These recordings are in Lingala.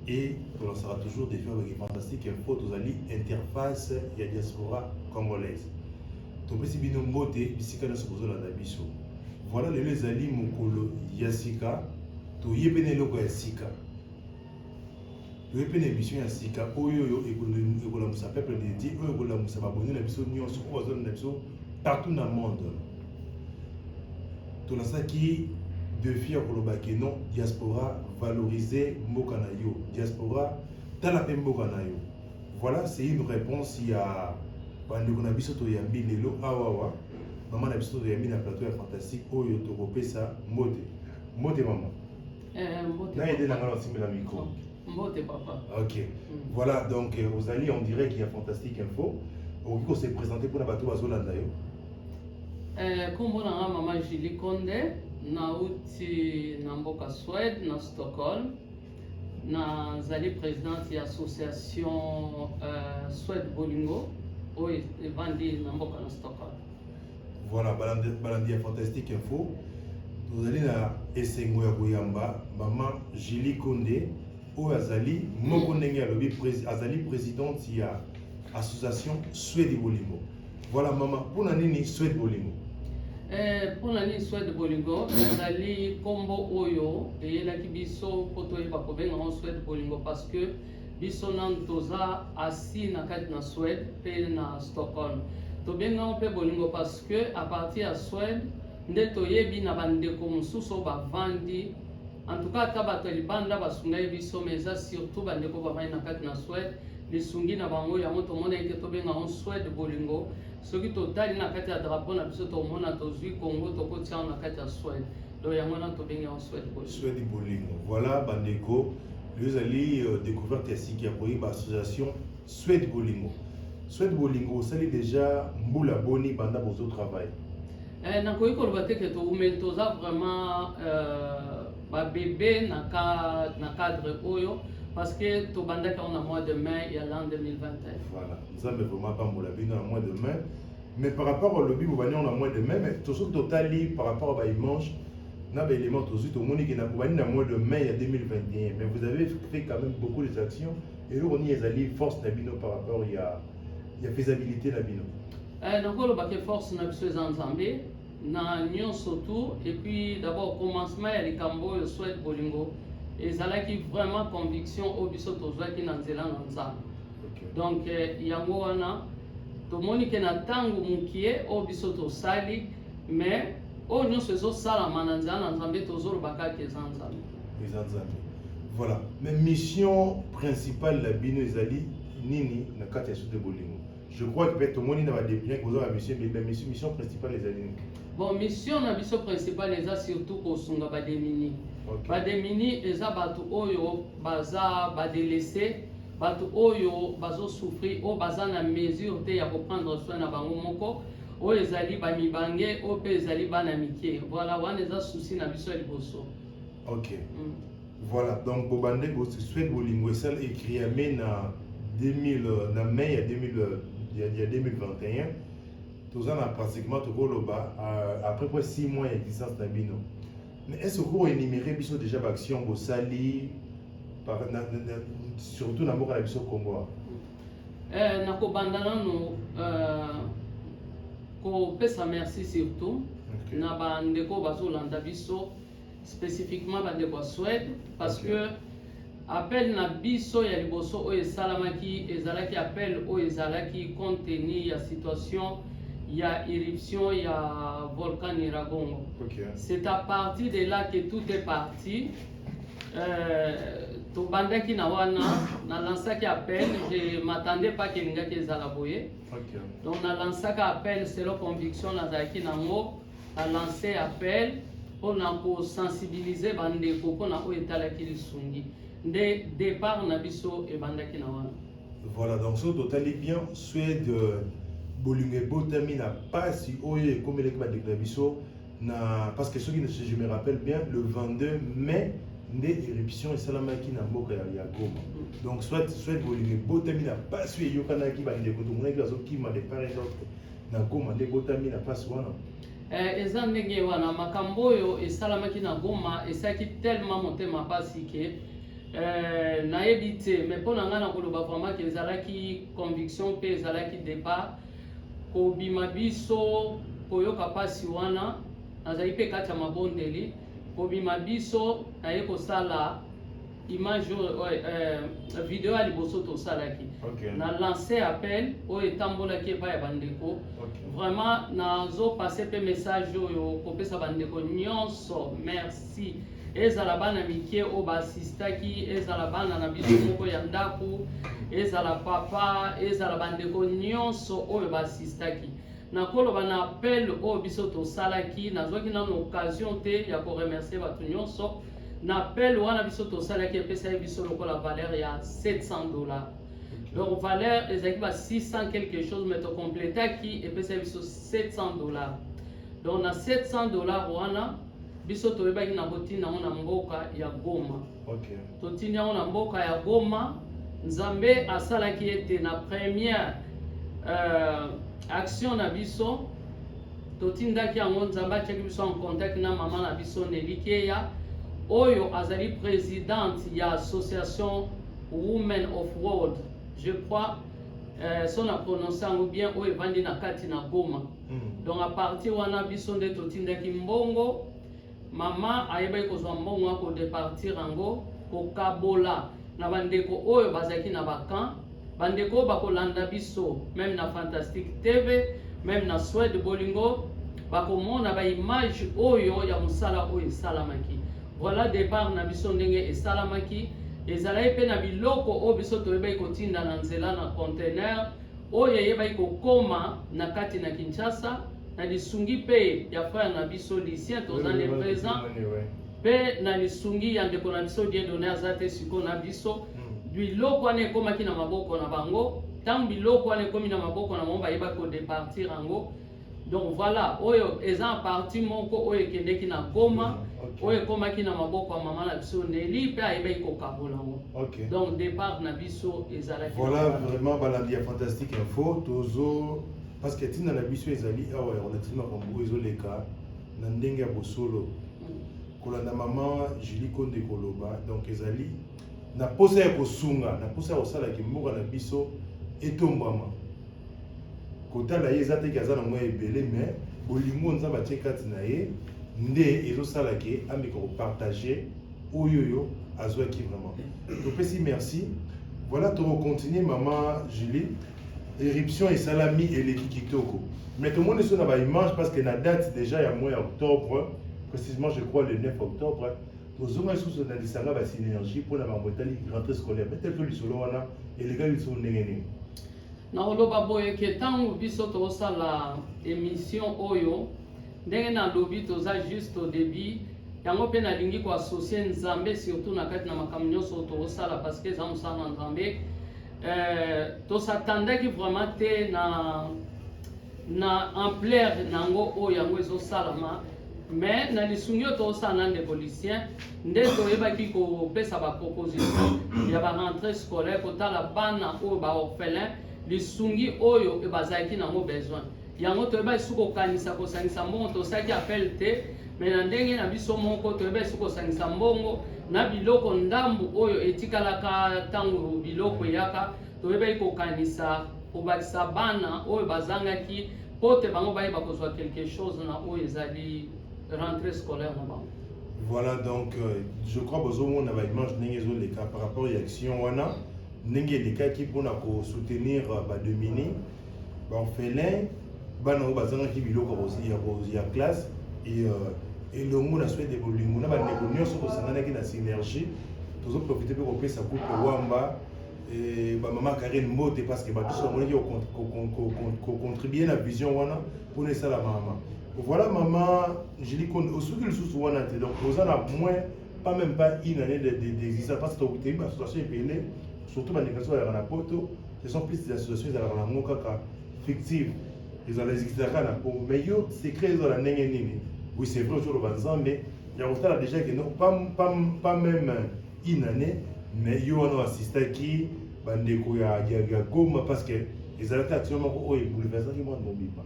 et on sera toujours des films avec fantastique info tozali interface ya diaspora congolaise. Topesi bino mbote bisika na sokozola na biso. Voilà les ali mokolo yasika to yebene loko ya sika. To yebene émission ya sika oyo ekola musa peuple de Dieu oyo ekola musa baboni na biso nyonso ko zone na biso partout dans le monde. To nasaki défi à kolobaki non diaspora valoriser mboka na yo diaspora tala pe mboka na yo. Voilà, c'est une réponse à bandeko na biso to yambi lelo awawa maman na biso to yambi na plateau ya fantastique oyo to kopesa mbote maman mbote na aidé na ngala simba la micro mbote papa. OK. Voilà, donc vous allez en direct qu'il y a fantastique info on se présenter pour na bato bazolanda yo. Kombo na mama Julie Konde nauti na mboka Suède na Stockholm nazali présidente ya association Suède Bolingo oyo evandi na mboka na Stockholm. Voilà, balandi ya fantastique info tozali na esengo ya koyamba mama Julie Konde oyo azali moko ndenge alobi azali présidente ya association Suède Bolingo. Voilà maman, mpona nini Suède Bolingo? Mpona nini Suède Bolingo ezali kombo oyo eyelaki biso po toyeba kobenga ngo Suède Bolingo parce que biso nanu toza asi na kati na Suède mpe na Stockholm. Tobenga ngo mpe Bolingo parce que à partir ya Suède nde toyebi na bandeko mosusu oyo bavandi en tout cas ata bato ya libanda basungai biso mais eza surtout bandeko bavandi na kati na Suède lisungi na bango yango tomona eke tobenga ngo Suède Bolingo. Soki totali na kati ya drapeau na biso tomona tozwi Congo tokotia na kati ya Suède donc yango na tobengi ngo Suède Bolingo. Suède Bolingo. Voilà bandeko les ali découverte ya siki ya koyeba association Suède Bolingo. Suède Bolingo sali déjà mbula boni banda bozo travail. Nakoki koloba te ke toumeli toza vraiment babebe na cadre oyo parce que tobandaki on a mois de mai ya l'an 2021. Voilà, nous avons vraiment pas mbula bino na mois de mai. Mais par rapport au lobby, vous voyez on a mois de mai, mais tout ce totali par rapport à dimanche, na ba élément tout suite au monde qui na bani na mois de mai ya 2021. Mais vous avez fait quand même beaucoup de actions et là on y est allé force na bino par rapport il y a faisabilité na bino. Nakoloba ke force na biso eza nzambe na nyonso tout et puis d'abord commencement ya likambo oyo Suède Bolingo ezalaki vraiment conviction oyo biso tozwaki na nzela na nzambe. Donc yango wana tomoni ke na ntango mokie oyo biso tosali mais oyo nyonso ezosalama na nzela na nzambe tozoloba kaka eza nzambe. Voilà, mais mission principale la bino ezali nini na kati ya Suède Bolingo? Je crois que peut-être tout le monde n'a pas de bien que mission, mais la mission principale les alliés. Bon, mission na mission principale eza surtout kosunga bademini. Bademini eza batu oyo baza badelese, batu oyo bazo souffrir o baza na mesure te ya prendre soin na bango moko, o ezali ba mibange o pe ezali bana mikie. Voilà, wana eza souci na biso liboso. OK. Voilà, donc bobande bo Suède Bolingo esal écrit na 2000 na mai ya 2021 tous en a pratiquement tout goloba après près 6 mois d'existence na bino. Mais est-ce que vous énumérez biso déjà action bo sali par surtout na mboka na biso Congo? Na ko bandana no ko pesa merci surtout na bandeko bazolanda biso spécifiquement bandeko ya Suède parce que appel na biso ya liboso oyo esalamaki ezalaki appel oyo ezalaki compte tenu ya situation ya éruption ya volcan Nyiragongo. C'est à partir de là que tout est parti. Tobandaki na wana na lancaki appel, je m'attendais pas que ningaki ezala boye. Donc na lancaki appel selon conviction nazalaki nango na lancé appel pour na ko sensibiliser bandeko pour na ko etalaki lisungi. De départ na biso e bandaki na wana. Voilà, donc ce total est bien Suède Bolingo botami na pasi oye comme les ba de biso na parce que ceux qui je me rappelle bien le 22 mai des éruptions et salamaki na mboka ya Goma. Donc Suède Bolingo botami na pasi yo kana ki ba ndeko to mona ki bazo ki ma de par exemple na Goma de botami na pasi wana. Eza ndenge wana makambo oyo esalamaki na Goma esaki tellement motema pasi ke nayebi te mais mpo na ngai nakoloba vraiment ke ezalaki conviction mpe ezalaki départ kobima biso koyoka mpasi wana nazali mpe kati ya mabondeli kobima biso naye kosala image video ya liboso tosalaki na lancé appel oyo etambolaki epai ya bandeko vraiment nazopase mpe message oyo kopesa bandeko nyonso merci ezala bana mike oyo baasistaki ezala bana na biso moko ya ndako ezala papa ezala bandeko nyonso oyo baasistaki nakoloba na appel oyo biso tosalaki nazwaki nano occasion te ya koremercier bato nyonso na appel wana biso tosalaki epesaki biso lokola valeur ya $700 donc valeur ezalaki ba 600 quelque chose mais tocomplétaki epesaki biso $700 donc na $700 wana biso toyebaki na kotinda yango na mboka ya Goma totinda yango na mboka ya Goma Nzambe asalaki ete na première action na biso totindaki yango Nzambe atiaki biso en contact na mama na biso Nelikeya oyo azali présidente ya association Women of World je crois son a prononcé yango bien oyo evandi na kati na Goma donc à partir wana biso nde totindaki mbongo mama ayebaki kozwa mbongo ya kodepartir yango kokabola na bandeko oyo bazalaki na bakan bandeko oyo bakolanda biso même na Fantastic TV même na Swede Bolingo bakomona baimage oyo ya mosala oyo esalamaki voilà départ na biso ndenge esalamaki ezalaki mpe na biloko oyo biso toyebaki kotinda na nzela na conteneur oyo eyebaki kokoma na kati na Kinshasa na lisungi mpe ya frère na biso Lucien tozali présent mpe na lisungi ya ndeko na biso Dieudonné aza te sikoyo na biso biloko wana ekomaki na maboko na bango ntango biloko wana ekomi na maboko na bango bayebaki kodepartir yango donc voilà oyo eza parti moko oyo ekendeki na Goma oyo ekomaki na maboko ya mama na biso Nelly mpe ayebaki kokabola yango donc départ na biso ezalaki voilà vraiment balandi ya Fantastique Info tozo parce que tinda na biso ezali awa relativement makambo ezoleka na ndenge ya bosolo kolanda mama Julie Konde koloba donc ezali na posa ya kosunga na posa ya kosalaki mboka na biso etombwama kotala ye eza teke aza na mwa ebele mais bolingo Nzambe atie kati na ye nde ezosalaki ameka kopartage oyoyo azwaki vraiment topesi merci voilà tokocontinue mama Julie éruption esalami eleki kitoko mais tomoni so na baimage parce que na date déjà ya mois ya octobre précisément je crois le 9 octobre tozonga lisusu na lisanga basynergie mpona bango etali rentrée scolaire peut-être que lisolo wana eleka lisolo ndenge nini nakoloba boye ke ntango biso tozosala émission oyo ndenge nalobi toza juste au début yango mpe nalingi koassocie Nzambe surtout na kati na makambo nyonso oyo tozosala parce que eza mosala na Nzambe tosatandaki vraiment te na ampleur nango oyo yango ezosalama mais na lisungi oyo tozosala na ndeko Lucien nde toyebaki kopesa baproposition ya barentrée scolaire kotala bana oyo baorphelin lisungi oyo bazalaki nango besoin yango toyebaki soki kokanisa kosangisa mbongo tosalaki appel te mais na ndenge na biso moko toyebaki soki kosangisa mbongo na biloko ndambu oyo etikalaka ntango biloko eyaka toyebaki kokanisa kobakisa bana oyo bazangaki po te bango bayeba kozwa quelque chose na oyo ezali rentrée scolaire na bango. Voilà donc je crois bozomona na baimage ndenge ezoleka par rapport ya action wana ndenge elekaki mpona kosoutenir badomini baorphelin bana oyo bazangaki biloko ya classe elongo na Swede Bolingo na bandeko nyonso tosanganaki na synergie tozoprofite mpe kopesa coupe wamba bamama Karine Mbote parce que bato so bamonaki kocontribue na vision wana mpona esala mama voilà mama Julie Konde osoki lisusu wana te donc oza na moins pas même pas une année d'existence parce que tokotebi bassociation epele surtout bandeko ya na poto ce sont plus des associations ezalaka nango kaka fictive ezala ezikisaka na po mais yo secret ezala ndenge nini oui c'est vrai ozoloba Nzambe ya kotala déjà que non pas même une année mais yo wana assistaki bandeko ya Goma parce que ezalaki action moko oyo bouleversaki mwana mobimba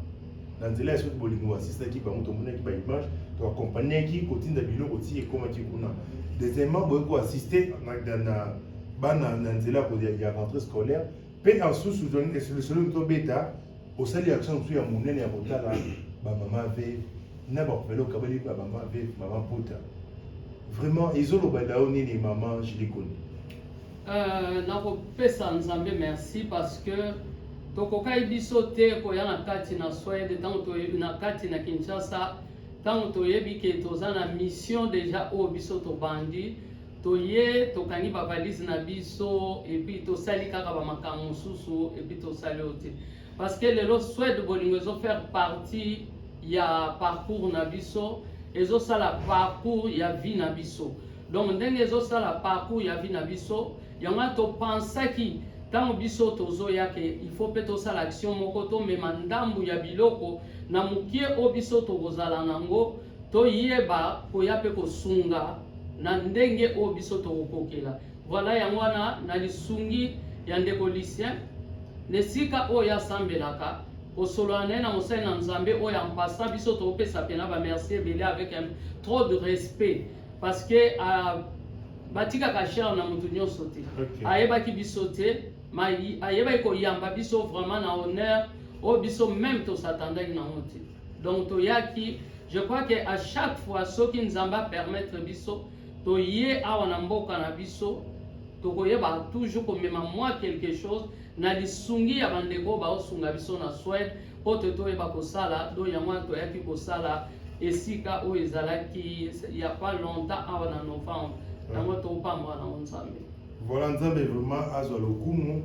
na nzela ya Swede Bolingo assistaki bango tomonaki baimage toaccompagnaki kotinda biloko ti ekomaki kuna deuxièmement boyeko assister bana na nzela ya rentrée scolaire mpe ensusu solo tobeta osali action mosusu ya monene ya kotala bamama veve na bakopela okabeli bamama veve mama puta vraiment ezoloba lao nini mama Julie Konde? nakopesa nzambe merci parce que tokokai biso te koya na kati na Swede ntango na kati na Kinshasa ntango toyebi ke toza na mission déjà oyo biso tobandi toye tokangi bavalise na biso epuis tosali kaka bamakambo mosusu epuis tosali oyo te parce que lelo Swede bolingo ezofaire partie ya parcours na biso ezosala parcours ya vie na biso donc ndenge ezosala parcours ya vie na biso yango topensaki ntango biso tozoya ke il faut mpe tosala action moko tomema ndambu ya biloko na mokie oyo biso tokozala nango toyeba koya mpe kosunga na ndenge oyo biso tokokokela voilà yango wana na lisungi ya ndeko Lucien nesika oyo asambelaka osolola naye na mosali na nzambe oyo ampasa biso topesa pena bamerci ebele avec un trop de respect parce que batikaka cher na motu nyonso te ayebaki biso te ayebaki koyamba biso vraiment na honneur oyo biso même tosatandaki nango te donc toyaki je crois que à chaque fois soki nzambe apermettre biso toye awa na mboka na biso tokoyeba toujours komema mwa quelque chose na lisungi ya bandeko baosunga biso na Swede po toyeba kosala do yango toyaki kosala esika oyo ezalaki ya pas longtemps awa na novembre yango topambwa na nzambe. Voilà, nzambe vraiment azwa lokumu.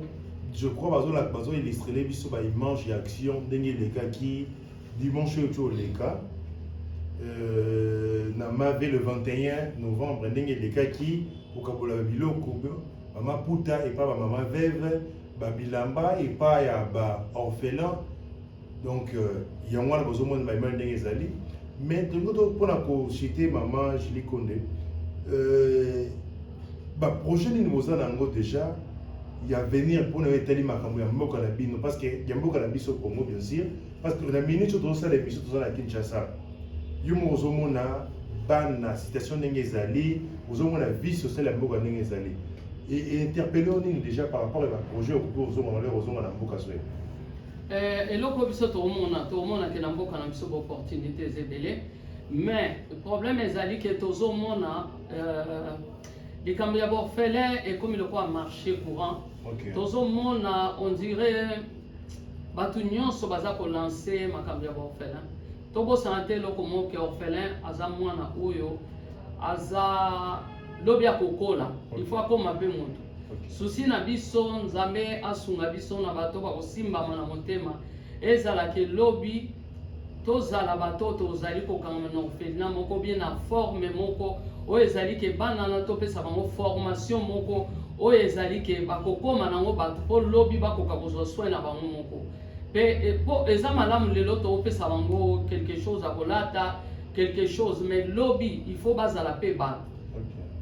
Je crois bazo illustrer biso ba image ya action ndenge elekaki dimanche oyo leka na mave le 21 novembre ndenge elekaki okabola biloko mama puta epa ba mama veve babilamba epa ya ba orphelin donc yango wana bozomona ba image ndenge ezali mais tongo mpona kocite mama Julie Konde projet nini boza nango déjà ya venir mpona etali makambo ya mboka na bino parce que ya mboka na biso Congo bien sûr parce que na minute tozosala émission toza na Kinshasa yo mo ozomona bana situation ndenge ezali ozomona vie sociale ya mboka ndenge ezali et interpellé nini déjà par rapport à projet okoki ozomona na mboka Swede eloko biso tomona ke na mboka na biso baopportunité ezebele mais le problème ezali ke tozomona likambo ya baorphelin ekomi lokola marché courant tozomona on dirait bato nyonso baza kolanse makambo ya baorphelin tobosana te eloko moko orphelin aza mwana oyo aza lobi ya kokola il faut akoma mpe moto susi na biso nzambe asunga biso na bato bakosimbama na motema ezalaki lobi tozala bato tozali kokanga na orphelinat moko bien na forme moko oyo ezali ke bana na topesa bango formation moko oyo ezali ke bakokoma nango bato mpo lobi bakoka kozwa soin na bango moko mpe po eza malamu lelo topesa bango quelque chose akolata quelque chose mais lobi il faut bazala mpe bato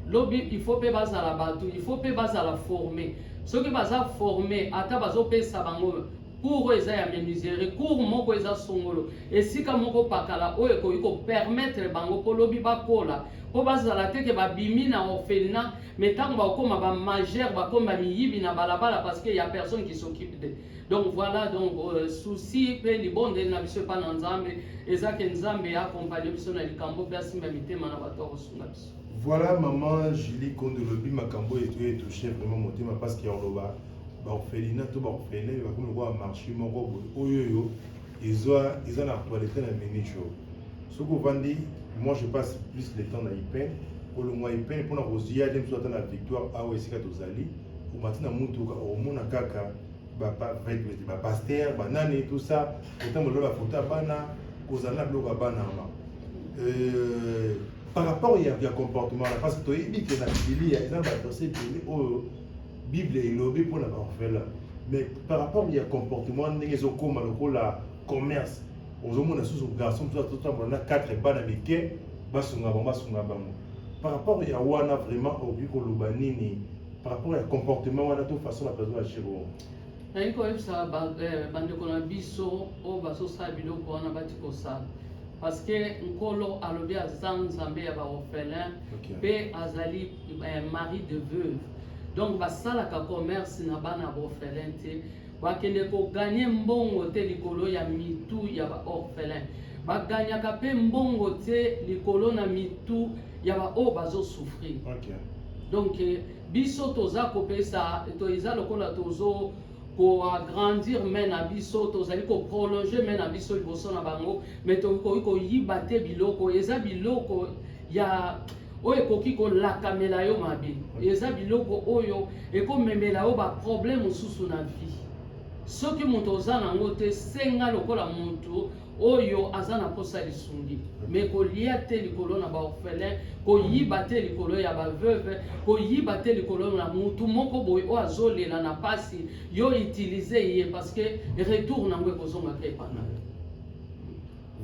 lobi il faut mpe bazala bato il faut mpe bazala forme soki baza forme ata bazopesa bango cours eza ya menuiserie cours moko eza songolo esika moko pakala oyo ekoki kopermettre bango mpo lobi bakola mpo bazala te ke babimi na orphelinat mais ntango bakoma bamagere bakoma miyibi na balabala parce que y a personne qui s'occupe de donc voilà donc souci mpe libondeli na biso epa na nzambe eza ke nzambe akompagne biso na likambo mpe asimba mitema na bato akosunga biso. Voilà maman Julie Konde lobi makambo etouché vraiment motema parce que oloba baorphelinat to baorphelin bakomi lokola marché moko oyo eza na actualité na minute oyo soki ovandi moi je passe plus de temps na IPEN kolongwa IPEN mpona kozia de mosusu ata na victoire awa esika tozali omati na mutuka omona kaka bapaster banani tout ça otambola bafoto ya bana kozala na biloko ya bana ama par rapport ya comportement là parce que toyebi ke na biblia eza na baverse ebele oyo bible elobi mpona baorphelin mais par rapport ya comportement ndenge ezokóma lokola commerce ozomona susu garçon totambola na 4 bana mike basunga bango par rapport ya wana vraiment okoki koloba nini par rapport ya comportement wana to façon la personne agir nayi koyebisa bandeko na biso oyo bazosala biloko wana bati kosala parce que nkolo alobi aza nzambe ya baorphelin mpe azali mari de veuve, donc basalaka commerce na bana baorphelin te, bakende koganye mbongo te likolo ya mitu ya baorphelin, baganyaka mpe mbongo te likolo na mitu ya baoyo bazosouffrir. Donc biso toza kopesa toza lokola tozo koagrandir me na biso, tozali koprolonger me na biso liboso na bango, me tokoki koyiba te biloko eza biloko ya oyo ekoki kolakamela yo mabe, eza biloko oyo ekomemela yo baproblème mosusu na vie. Soki moto oza nango te, senga lokola moto oyo aza na posa lisungi, me kolia te likolo na baorphelin, koyiba te likolo ya baveuve, koyiba te likolo na mutu moko boye oyo azolela na pasi yo utilize ye parce que retour nango ekozonga te epana.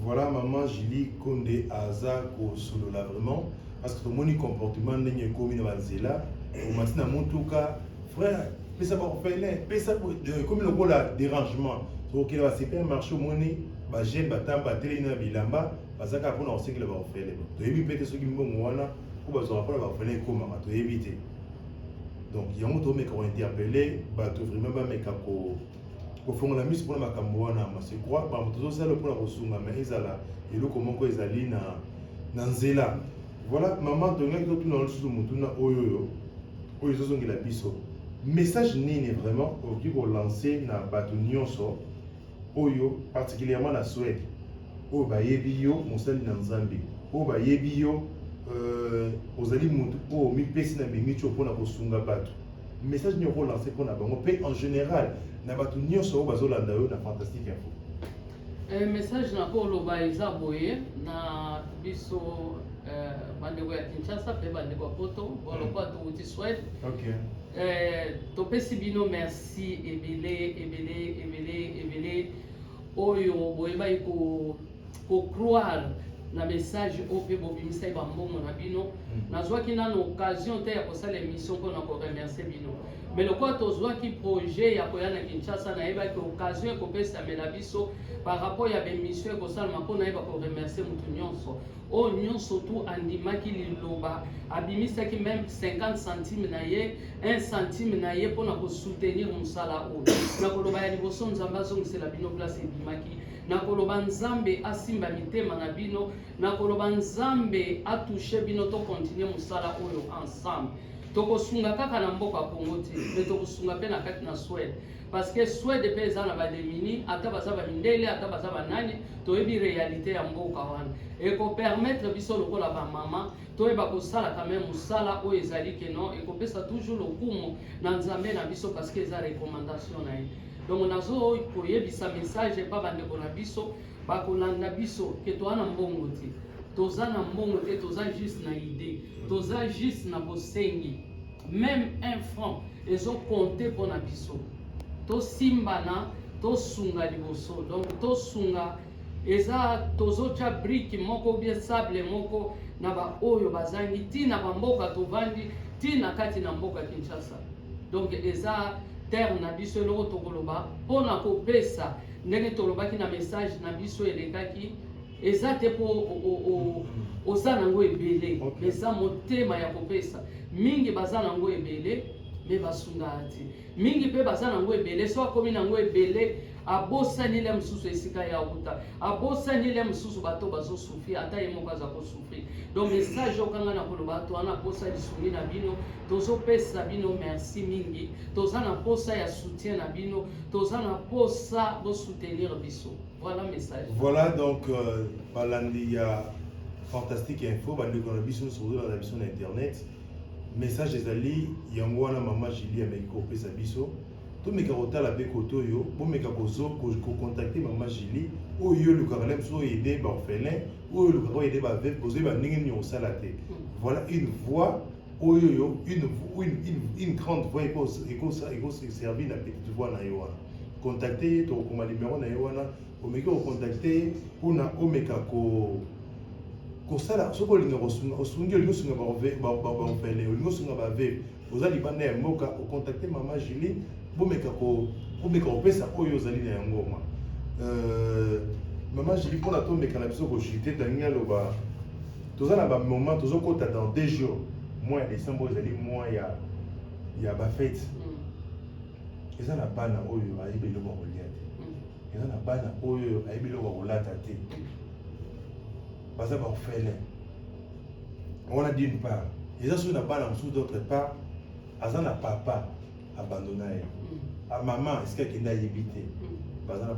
Voilà, maman Julie Konde aza kosolola vraiment parce que tomoni comportement ndenge ekomi na banzela omati na motuka frère pesa baorphelin pesa comme lokola dérangement tokokende ba supermarché omoni bagene batamba batelemi na bilamba bazaka mpona kosekela baorphelin toyebi mpe te soki mbongo wana po bazwaka mpona baorphelin ekomaka toyebi te, donc yango tomeka kointerpele bato vraiment bameka kofongola miso mpona makambo wana mase croire bango tozosala mpona kosunga me ezala eloko moko ezali na nzela. Voilà, maman tongaki totuna lisusu motuna oyo ezozongela biso message nini vraiment okoki kolancer na bato nyonso oyo particulièrement na Suède oyo bayebi yo mosali na nzambe oyo bayebi yo ozali motu oyo mipesi na mbingi tio mpona kosunga bato, message nini okolancer mpona bango mpe en général na bato nyonso oyo bazolanda yo na Fantastique Info? Message na koloba eza boye na biso bandeko ya Kinshasa mpe bandeko ya Poto balokwa touti Suède. Topesi bino merci ebele oyo boyebai ko-croire na message oyo mpe bobimisai bambongo na bino. Nazwaki nano occasion te ya kosala émission mpona koremercie bino, mais lokola tozwaki projet ya koya na Kinshasa nayebaki occasion ekopesamela biso par rapport ya bemission ekosalama mpo nayeba koremercie motu nyonso oyo nyonso tu andimaki liloba abimisaki même 50 centimes na ye 1 centime na ye mpona kosoutenir mosala oyo. Nakoloba ya liboso nzambe azongisela bino place ebimaki, nakoloba nzambe asimba mitema na bino, nakoloba nzambe atouche bino to continuer mosala oyo ensemble. Tokosunga kaka na mboka Congo te, mais tokosunga mpe na kati na Suède parce que Suède mpe eza na bademini ata baza bamindele ata baza banani, toyebi réalité ya mboka wana ekopermettre biso lokola bamama toyeba kosala quand même mosala oyo ezali keno ekopesa toujours lokumu na nzambe na biso parce que eza recommandation na ye. Donc nazo koyebisa message pa bandeko na biso bakolanda biso ke toza na mbongo te, toza na mbongo te, toza juste na idée, toza juste na bosengi, même 1 franc ezokonte mpo na biso, tosimbana tosunga liboso. Donc tosunga eza tozotya brique moko bien sable moko na baoyo bazangi tina bamboka tovandi tina kati na mboka Kinshasa. Donc eza terre na biso eloko tokoloba mpona kopesa ndenge tolobaki na message na biso elekaki eza te mpo oza nango ebele, eza motema ya kopesa. Mingi baza nango ebele me basungaka te, mingi mpe baza nango ebele so akomi nango ebele abosanile mosusu esika ya wuta, abosanile mosusu bato bazosufrir ata ye moko aza kosufrir. Donc message okanga na koloba to wana posa lisungi na bino, tozopesa bino merci mingi, toza na posa ya soutien na bino, toza na posa bosoutenir biso. Voilà message. Voilà donc balandi ya Fantastique Info bandeko na biso sur la émission internet. Message ezali yango wana mama Julie ameki kopesa biso tomeka kotala mpe koto oyo bomeka kocontacte mama Julie oyo olukaka lem so aider baorphelin oyo olukaka aider baveuve bozoyeba ndenge nini osala te. Voilà une voix oyo une grande voix ekoservi na petite voix na yo wana. Contacte ye tokokoma numéro na ye wana omeki kocontacte mpona omeka kosala soki olinga osungi olingi osunga baorphelin olingi osunga baveuve oza libanda ya mboka ocontacte mama Julie bomeka kopesa oyo ozali na yango ma Maman, je dis pour la tombe, mais quand la personne va chuter, Daniel, tout ça, dans un moment, tout ça, dans 2 jours. Moi, les symboles, moi, il y a ma fête. Et ça, la banne, oh, il y a des gens qui et ça, la banne, oh, il y a des gens qui ont parce que ça va faire. On a d'une part. Et ça, sur la banne, d'autre part, ça, la papa abandonné. À maman, est-ce qu'il y a évité? Parce que la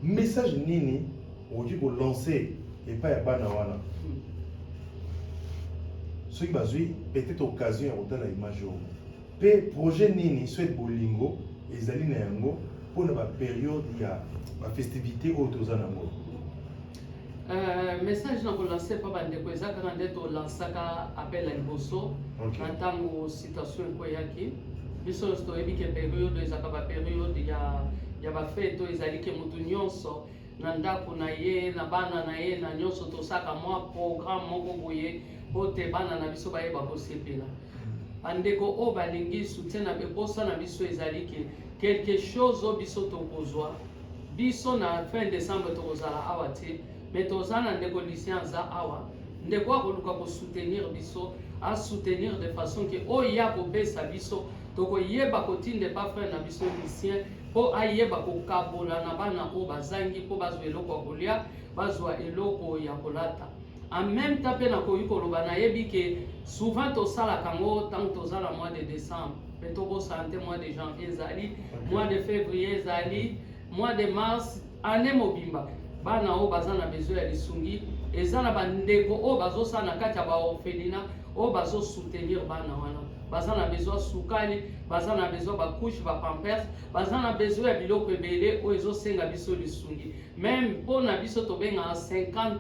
message nini aujourd'hui pour lancer et pas ya bana wana ce qui bazui peut-être occasion à autant la image pe projet nini souhaite bolingo ezali na yango pour na période ya ba festivité autour zanango message na lancer pas bande ko ezaka na ndeto lansaka appel à liboso na tango citation ko yaki biso toyebi ke période ezaka ba période ya bafete oyo ezali ke motu nyonso na ndako na ye na bana na ye na nyonso tosaka mwa programme moko boye po te bana na biso bayeba kosepela bandeko oyo balingi soutien na beposa na biso ezali ke quelque chose oyo biso tokozwa biso na fin décembre tokozala awa te mais toza na ndeko lucien aza awa ndeko akoluka kosoutenir biso asoutenir de façon ke oyo ya kopesa biso tokoyeba kotinda pa frère na biso lucien po ayeba kokabola na bana oyo bazangi po bazwa eloko ya kolia bazwa eloko ya kolata en même temps mpe nakoki koloba nayebi ke souvent tosalaka yango ntango toza na mois de décembre mpe tokosala te mois de janvier ezali mois de février ezali mois de mars année mobimba bana oyo baza na besoin ya lisungi eza na bandeko oyo bazosala na kati ya baorphelina oyo bazosoutenir bana wana baza na besoin sukali baza na besoin bakushe bapampers baza na besoin ya biloko ebele oyo ezosenga biso lisungi même mpo na biso tobengaka 50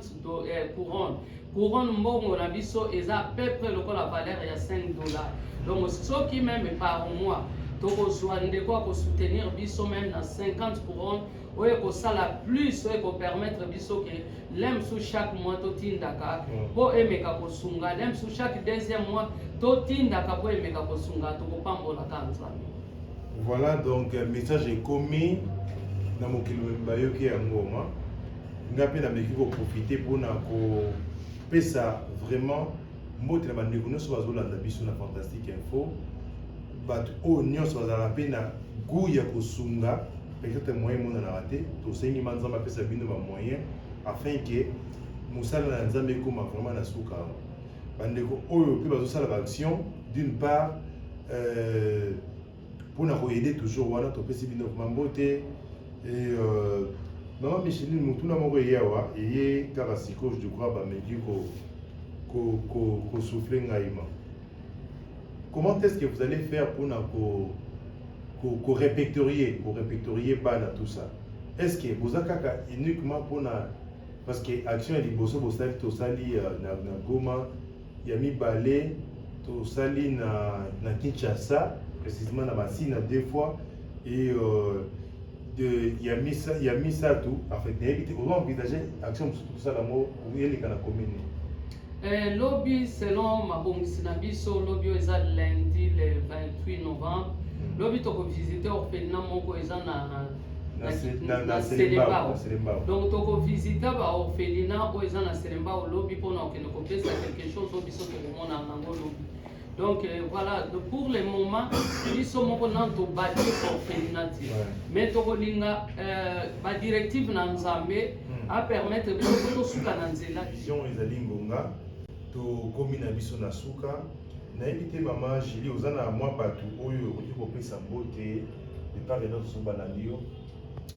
couronne mbongo na biso eza peu près lokola valeur ya 5 dollars donc soki même par mois tokozwa ndeko ya kosoutenir biso même na 50 couronne oyo ekosala plus oyo ekopermettre biso ke lem sous chaque mois totindaka mpo emeka kosunga lem sous chaque deuxième mois totindaka mpo emeka kosunga tokopambolaka nzambe. Voilà donc message ekomi na mokili bayoki ya ngoma nga mpe nameki koprofite mpona kopesa vraiment mbote na bandeko nyonso bazolanda biso na Fantastique Info bato oyo nyonso bazala mpe na goût ya kosunga peut-être moyen monanaka te tosengi ma nzambe apesa bino bamoyen afin ke mosala na nzambe ekoma vraiment na suka bandeko oyo mpe bazosala baaction d'une part mpona koyede toujours wana topesi bino vraiment mbote mama Micheline motuna moko eye awa eye kaka sikoyo je crois bameki kosouffle ngai ma comment est-ce que vous allez faire pour répertorier bana tout ça? Est-ce que vous avez uniquement pour parce que action et liboso bosali tosali na Goma yami balé tosali na Kinshasa précisément na Masina 2 fois et yami ça tout en fait on va envisager action tout ça l'amour ou yeli kana commune. Lobby selon mabongisi na biso lobby eza lundi le 28 novembre lobby toko visiter orphelinat moko eza na Selembao donc toko visiter ba orphelinat oyo eza na Selembao lobby mpona okende kopesa quelque chose oyo biso tokomona nango lobby donc voilà pour le moment biso moko nano tobati orphelinat te mais tokolinga badirective na nzambe apermettre biso tosuka na nzela vision ezali ngonga tokomi na biso na suka nayebi te mama Julie oza na mwa bato oyo okoki kopesa mbote depart de notre sobalandi yo